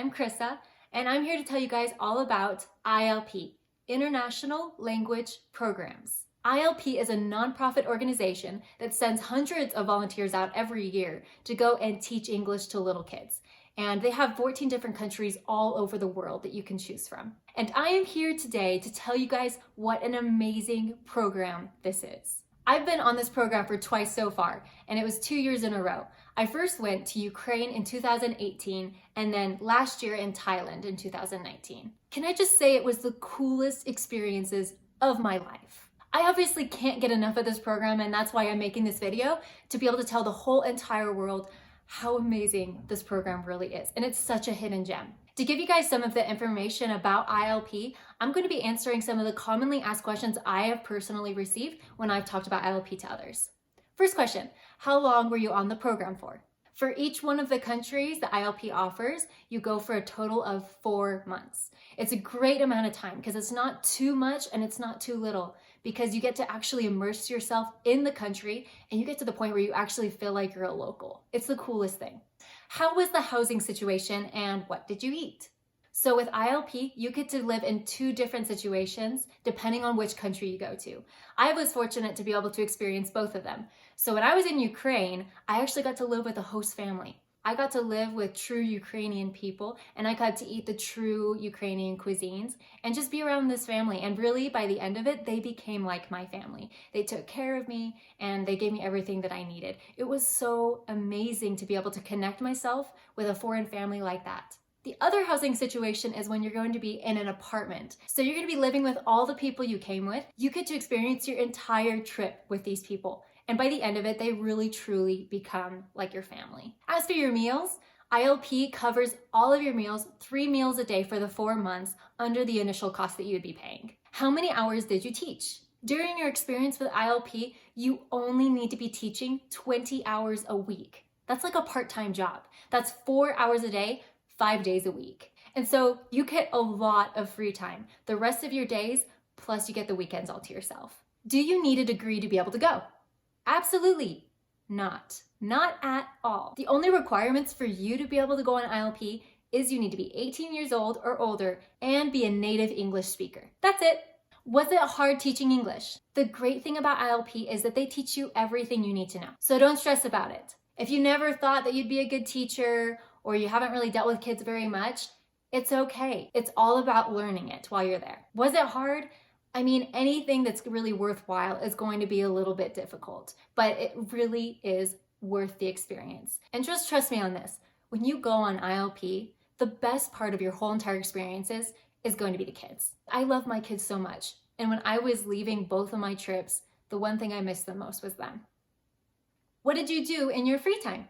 I'm Krissa, and I'm here to tell you guys all about ILP, International Language Programs. ILP is a nonprofit organization that sends hundreds of volunteers out every year to go and teach English to little kids. And they have 14 different countries all over the world that you can choose from. And I am here today to tell you guys what an amazing program this is. I've been on this program for twice so far, and it was 2 years in a row. I first went to Ukraine in 2018, and then last year in Thailand in 2019. Can I just say it was the coolest experiences of my life. I obviously can't get enough of this program, and that's why I'm making this video, to be able to tell the whole entire world how amazing this program really is. And it's such a hidden gem. To give you guys some of the information about ILP, I'm going to be answering some of the commonly asked questions I have personally received when I've talked about ILP to others. First question, how long were you on the program for? For each one of the countries that ILP offers, you go for a total of 4 months. It's a great amount of time because it's not too much and it's not too little, because you get to actually immerse yourself in the country and you get to the point where you actually feel like you're a local. It's the coolest thing. How was the housing situation and what did you eat? So with ILP, you get to live in 2 different situations depending on which country you go to. I was fortunate to be able to experience both of them. So when I was in Ukraine, I actually got to live with a host family. I got to live with true Ukrainian people, and I got to eat the true Ukrainian cuisines and just be around this family. And really, by the end of it, they became like my family. They took care of me and they gave me everything that I needed. It was so amazing to be able to connect myself with a foreign family like that. The other housing situation is when you're going to be in an apartment. So you're going to be living with all the people you came with. You get to experience your entire trip with these people. And by the end of it, they really truly become like your family. As for your meals, ILP covers all of your meals, 3 meals a day for the 4 months under the initial cost that you would be paying. How many hours did you teach? During your experience with ILP, you only need to be teaching 20 hours a week. That's like a part-time job. That's 4 hours a day, 5 days a week. And so you get a lot of free time, the rest of your days, plus you get the weekends all to yourself. Do you need a degree to be able to go? Absolutely not. Not at all. The only requirements for you to be able to go on ILP is you need to be 18 years old or older and be a native English speaker. That's it. Was it hard teaching English? The great thing about ILP is that they teach you everything you need to know. So don't stress about it. If you never thought that you'd be a good teacher or you haven't really dealt with kids very much, it's okay. It's all about learning it while you're there. Was it hard? I mean, anything that's really worthwhile is going to be a little bit difficult, but it really is worth the experience. And just trust me on this. When you go on ILP, the best part of your whole entire experiences is going to be the kids. I love my kids so much. And when I was leaving both of my trips, the one thing I missed the most was them. What did you do in your free time?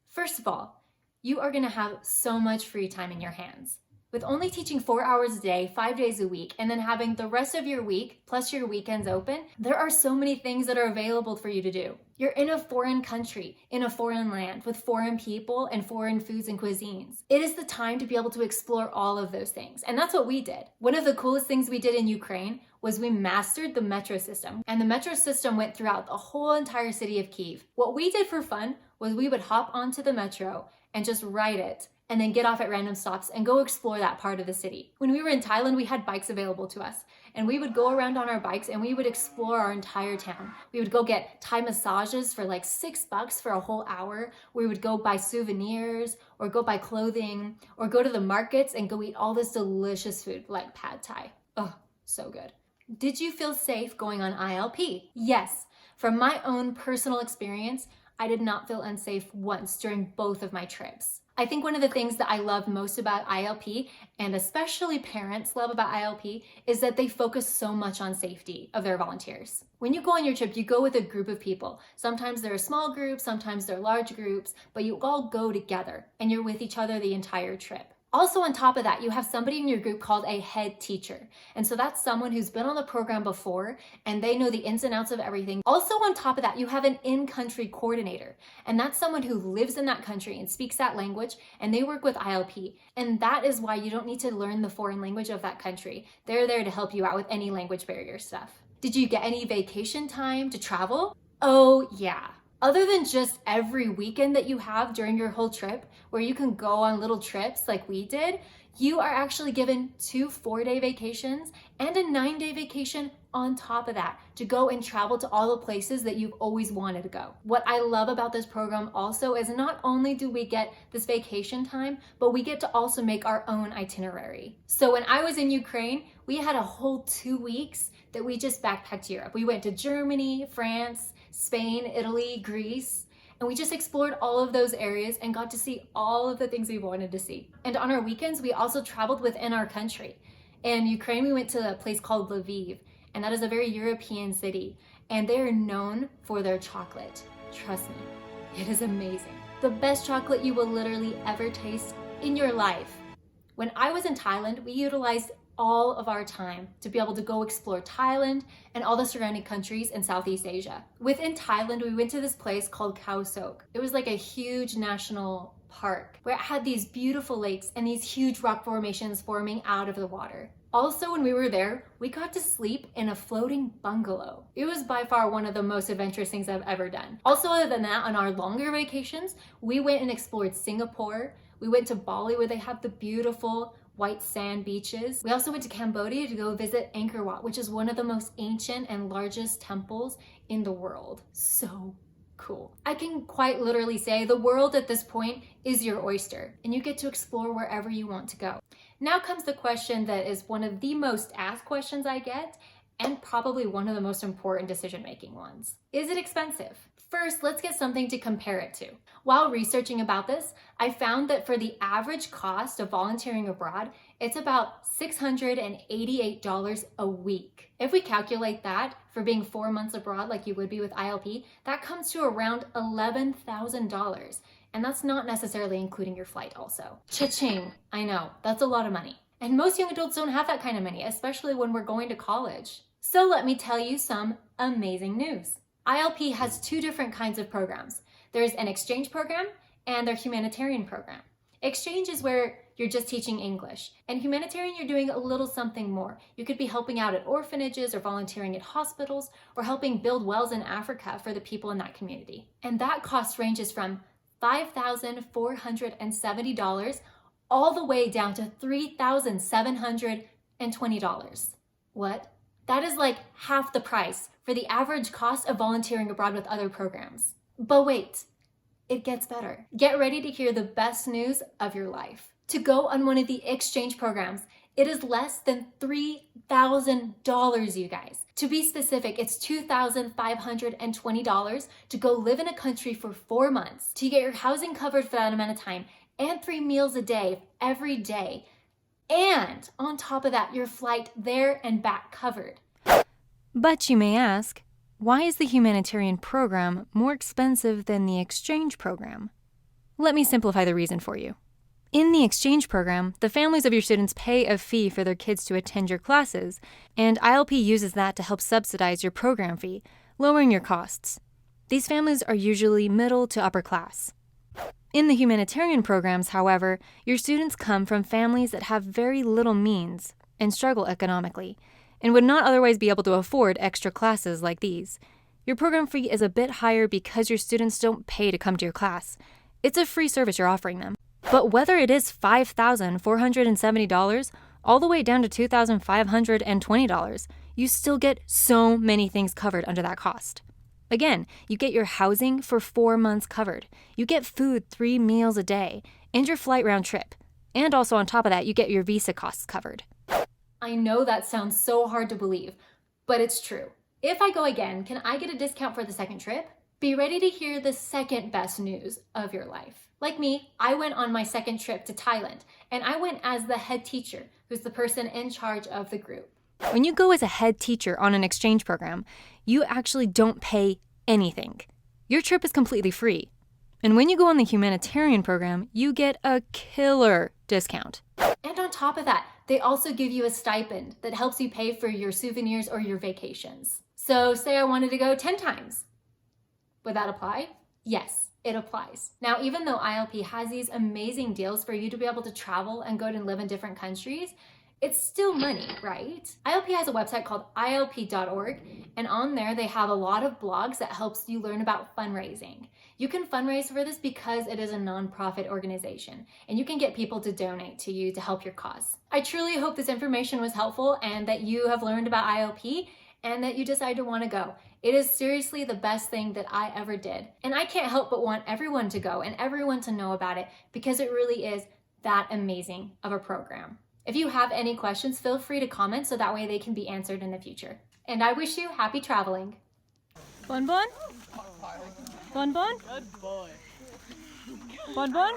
First of all, you are going to have so much free time in your hands. With only teaching 4 hours a day, 5 days a week, and then having the rest of your week plus your weekends open, there are so many things that are available for you to do. You're in a foreign country, in a foreign land, with foreign people and foreign foods and cuisines. It is the time to be able to explore all of those things, and that's what we did. One of the coolest things we did in Ukraine was we mastered the metro system, and the metro system went throughout the whole entire city of Kyiv. What we did for fun was we would hop onto the metro and just ride it, and then get off at random stops and go explore that part of the city. When we were in Thailand, we had bikes available to us, and we would go around on our bikes and we would explore our entire town. We would go get Thai massages for like $6 for a whole hour. We would go buy souvenirs or go buy clothing or go to the markets and go eat all this delicious food like pad Thai. Oh, so good. Did you feel safe going on ILP? Yes. From my own personal experience, I did not feel unsafe once during both of my trips. I think one of the things that I love most about ILP, and especially parents love about ILP, is that they focus so much on safety of their volunteers. When you go on your trip, you go with a group of people. Sometimes they're small groups, sometimes they're large groups, but you all go together and you're with each other the entire trip. Also on top of that, you have somebody in your group called a head teacher. And so that's someone who's been on the program before and they know the ins and outs of everything. Also on top of that, you have an in-country coordinator. And that's someone who lives in that country and speaks that language, and they work with ILP. And that is why you don't need to learn the foreign language of that country. They're there to help you out with any language barrier stuff. Did you get any vacation time to travel? Oh yeah. Other than just every weekend that you have during your whole trip, where you can go on little trips like we did, you are actually given 2 4-day vacations and a 9-day vacation on top of that to go and travel to all the places that you've always wanted to go. What I love about this program also is not only do we get this vacation time, but we get to also make our own itinerary. So when I was in Ukraine, we had a whole 2 weeks that we just backpacked Europe. We went to Germany, France, Spain, Italy, Greece, and we just explored all of those areas and got to see all of the things we wanted to see. And on our weekends, we also traveled within our country. In Ukraine, we went to a place called Lviv, and that is a very European city, and they are known for their chocolate. Trust me, it is amazing. The best chocolate you will literally ever taste in your life. When I was in Thailand, we utilized all of our time to be able to go explore Thailand and all the surrounding countries in Southeast Asia. Within Thailand, we went to this place called Khao Sok. It was like a huge national park where it had these beautiful lakes and these huge rock formations forming out of the water. Also, when we were there, we got to sleep in a floating bungalow. It was by far one of the most adventurous things I've ever done. Also, other than that, on our longer vacations, we went and explored Singapore. We went to Bali where they have the beautiful white sand beaches. We also went to Cambodia to go visit Angkor Wat, which is one of the most ancient and largest temples in the world. So cool. I can quite literally say the world at this point is your oyster, and you get to explore wherever you want to go. Now comes the question that is one of the most asked questions I get, and probably one of the most important decision-making ones. Is it expensive? First, let's get something to compare it to. While researching about this, I found that for the average cost of volunteering abroad, it's about $688 a week. If we calculate that for being 4 months abroad like you would be with ILP, that comes to around $11,000. And that's not necessarily including your flight also. Cha-ching, I know, that's a lot of money. And most young adults don't have that kind of money, especially when we're going to college. So let me tell you some amazing news. ILP has 2 different kinds of programs. There's an exchange program and their humanitarian program. Exchange is where you're just teaching English, and humanitarian you're doing a little something more. You could be helping out at orphanages or volunteering at hospitals or helping build wells in Africa for the people in that community. And that cost ranges from $5,470 all the way down to $3,720. What? That is like half the price for the average cost of volunteering abroad with other programs. But wait, it gets better. Get ready to hear the best news of your life. To go on one of the exchange programs, it is less than $3,000, you guys. To be specific, it's $2,520 to go live in a country for 4 months, to get your housing covered for that amount of time, and 3 meals a day, every day. And on top of that, your flight there and back covered. But you may ask, why is the humanitarian program more expensive than the exchange program? Let me simplify the reason for you. In the exchange program, the families of your students pay a fee for their kids to attend your classes, and ILP uses that to help subsidize your program fee, lowering your costs. These families are usually middle to upper class. In the humanitarian programs, however, your students come from families that have very little means and struggle economically, and would not otherwise be able to afford extra classes like these. Your program fee is a bit higher because your students don't pay to come to your class. It's a free service you're offering them. But whether it is $5,470 all the way down to $2,520, you still get so many things covered under that cost. Again, you get your housing for 4 months covered. You get food 3 meals a day and your flight round trip. And also on top of that, you get your visa costs covered. I know that sounds so hard to believe, but it's true. If I go again, can I get a discount for the second trip? Be ready to hear the second best news of your life. Like me, I went on my second trip to Thailand, and I went as the head teacher, who's the person in charge of the group. When you go as a head teacher on an exchange program, you actually don't pay anything. Your trip is completely free. And when you go on the humanitarian program, you get a killer discount. And on top of that, they also give you a stipend that helps you pay for your souvenirs or your vacations. So say I wanted to go 10 times. Would that apply? Yes, it applies. Now, even though ILP has these amazing deals for you to be able to travel and go and live in different countries, It's still money, right? ILP has a website called ilp.org, and on there they have a lot of blogs that helps you learn about fundraising. You can fundraise for this because it is a nonprofit organization, and you can get people to donate to you to help your cause. I truly hope this information was helpful and that you have learned about ILP and that you decide to want to go. It is seriously the best thing that I ever did. And I can't help but want everyone to go and everyone to know about it because it really is that amazing of a program. If you have any questions, feel free to comment so that way they can be answered in the future. And I wish you happy traveling. Bon Bon? Bon Bon? Good boy. Bon Bon?